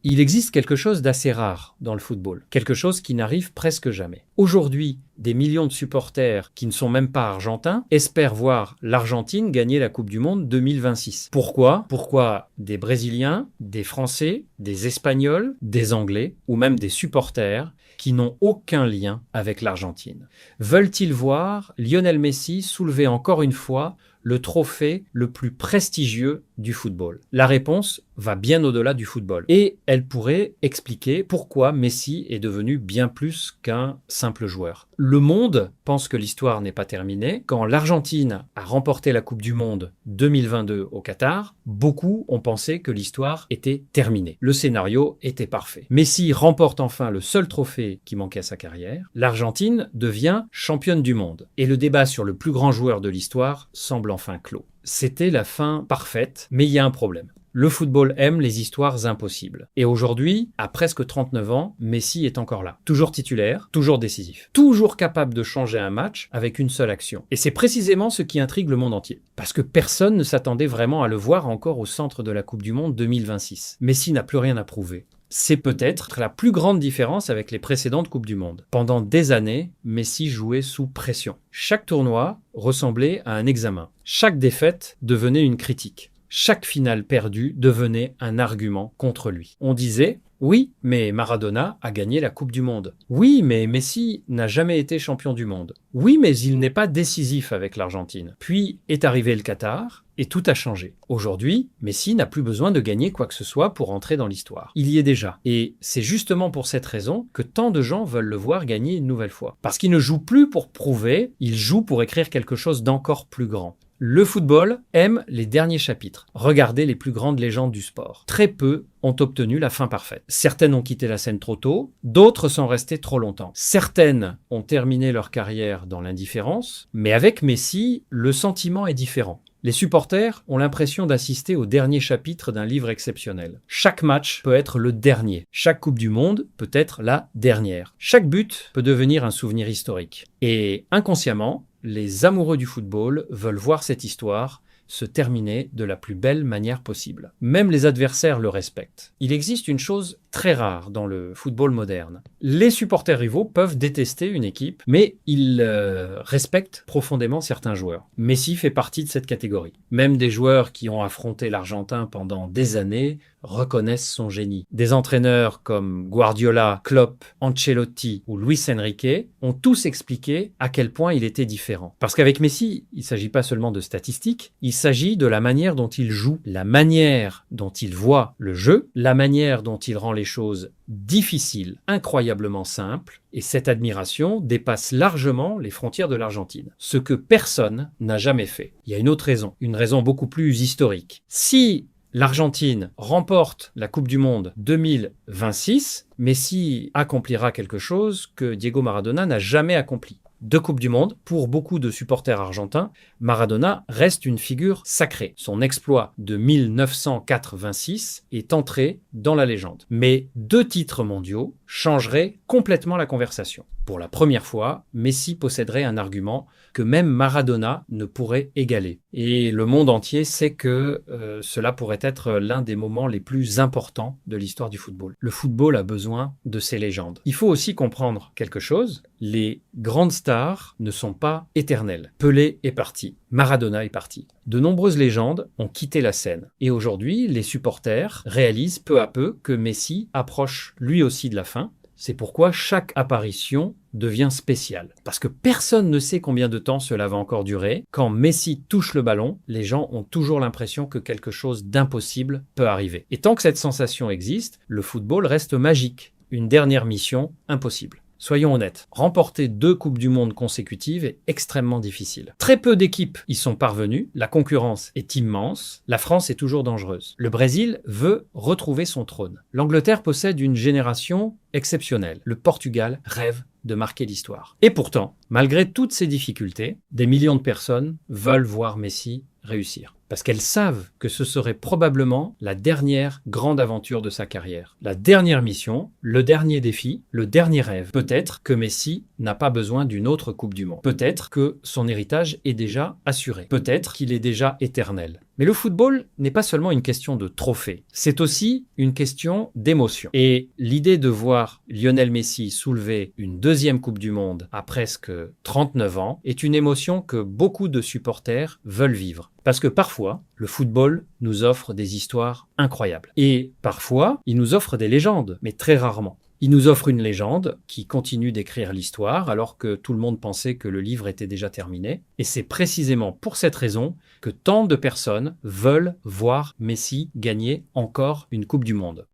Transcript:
Il existe quelque chose d'assez rare dans le football, quelque chose qui n'arrive presque jamais. Aujourd'hui, des millions de supporters qui ne sont même pas argentins espèrent voir l'Argentine gagner la Coupe du Monde 2026. Pourquoi? Pourquoi des Brésiliens, des Français, des Espagnols, des Anglais ou même des supporters qui n'ont aucun lien avec l'Argentine veulent-ils voir Lionel Messi soulever encore une fois le trophée le plus prestigieux du football? La réponse va bien au-delà du football. Et elle pourrait expliquer pourquoi Messi est devenu bien plus qu'un simple joueur. Le monde pense que l'histoire n'est pas terminée. Quand l'Argentine a remporté la Coupe du Monde 2022 au Qatar, beaucoup ont pensé que l'histoire était terminée. Le scénario était parfait. Messi remporte enfin le seul trophée qui manquait à sa carrière. L'Argentine devient championne du monde. Et le débat sur le plus grand joueur de l'histoire semble enfin clos. C'était la fin parfaite, mais il y a un problème. Le football aime les histoires impossibles. Et aujourd'hui, à presque 39 ans, Messi est encore là. Toujours titulaire, toujours décisif. Toujours capable de changer un match avec une seule action. Et c'est précisément ce qui intrigue le monde entier. Parce que personne ne s'attendait vraiment à le voir encore au centre de la Coupe du Monde 2026. Messi n'a plus rien à prouver. C'est peut-être la plus grande différence avec les précédentes Coupes du Monde. Pendant des années, Messi jouait sous pression. Chaque tournoi ressemblait à un examen. Chaque défaite devenait une critique. Chaque finale perdue devenait un argument contre lui. On disait « Oui, mais Maradona a gagné la Coupe du Monde. Oui, mais Messi n'a jamais été champion du monde. Oui, mais il n'est pas décisif avec l'Argentine. » Puis est arrivé le Qatar et tout a changé. Aujourd'hui, Messi n'a plus besoin de gagner quoi que ce soit pour entrer dans l'histoire. Il y est déjà. Et c'est justement pour cette raison que tant de gens veulent le voir gagner une nouvelle fois. Parce qu'il ne joue plus pour prouver, il joue pour écrire quelque chose d'encore plus grand. Le football aime les derniers chapitres. Regardez les plus grandes légendes du sport. Très peu ont obtenu la fin parfaite. Certaines ont quitté la scène trop tôt, d'autres sont restées trop longtemps. Certaines ont terminé leur carrière dans l'indifférence, mais avec Messi, le sentiment est différent. Les supporters ont l'impression d'assister au dernier chapitre d'un livre exceptionnel. Chaque match peut être le dernier. Chaque Coupe du Monde peut être la dernière. Chaque but peut devenir un souvenir historique. Et inconsciemment, les amoureux du football veulent voir cette histoire se terminer de la plus belle manière possible. Même les adversaires le respectent. Il existe une chose très rare dans le football moderne. Les supporters rivaux peuvent détester une équipe, mais ils respectent profondément certains joueurs. Messi fait partie de cette catégorie. Même des joueurs qui ont affronté l'Argentin pendant des années reconnaissent son génie. Des entraîneurs comme Guardiola, Klopp, Ancelotti ou Luis Enrique ont tous expliqué à quel point il était différent. Parce qu'avec Messi, il ne s'agit pas seulement de statistiques, il s'agit de la manière dont il joue, la manière dont il voit le jeu, la manière dont il rend les choses difficiles, incroyablement simples, et cette admiration dépasse largement les frontières de l'Argentine. Ce que personne n'a jamais fait. Il y a une raison beaucoup plus historique. Si l'Argentine remporte la Coupe du Monde 2026, Messi accomplira quelque chose que Diego Maradona n'a jamais accompli. 2 Coupes du Monde, pour beaucoup de supporters argentins, Maradona reste une figure sacrée. Son exploit de 1986 est entré dans la légende. Mais 2 titres mondiaux changeraient complètement la conversation. Pour la première fois, Messi posséderait un argument que même Maradona ne pourrait égaler. Et le monde entier sait que cela pourrait être l'un des moments les plus importants de l'histoire du football. Le football a besoin de ces légendes. Il faut aussi comprendre quelque chose, les grandes stars ne sont pas éternelles. Pelé est parti, Maradona est parti. De nombreuses légendes ont quitté la scène. Et aujourd'hui, les supporters réalisent peu à peu que Messi approche lui aussi de la fin. C'est pourquoi chaque apparition devient spéciale. Parce que personne ne sait combien de temps cela va encore durer. Quand Messi touche le ballon, les gens ont toujours l'impression que quelque chose d'impossible peut arriver. Et tant que cette sensation existe, le football reste magique. Une dernière mission impossible. Soyons honnêtes, remporter 2 Coupes du Monde consécutives est extrêmement difficile. Très peu d'équipes y sont parvenues, la concurrence est immense, la France est toujours dangereuse. Le Brésil veut retrouver son trône. L'Angleterre possède une génération exceptionnelle. Le Portugal rêve de marquer l'histoire. Et pourtant, malgré toutes ces difficultés, des millions de personnes veulent voir Messi réussir. Parce qu'elles savent que ce serait probablement la dernière grande aventure de sa carrière. La dernière mission, le dernier défi, le dernier rêve. Peut-être que Messi n'a pas besoin d'une autre Coupe du Monde. Peut-être que son héritage est déjà assuré. Peut-être qu'il est déjà éternel. Mais le football n'est pas seulement une question de trophée, c'est aussi une question d'émotion. Et l'idée de voir Lionel Messi soulever une deuxième Coupe du Monde à presque 39 ans est une émotion que beaucoup de supporters veulent vivre. Parce que parfois, le football nous offre des histoires incroyables. Et parfois, il nous offre des légendes, mais très rarement. Il nous offre une légende qui continue d'écrire l'histoire alors que tout le monde pensait que le livre était déjà terminé. Et c'est précisément pour cette raison que tant de personnes veulent voir Messi gagner encore une Coupe du Monde.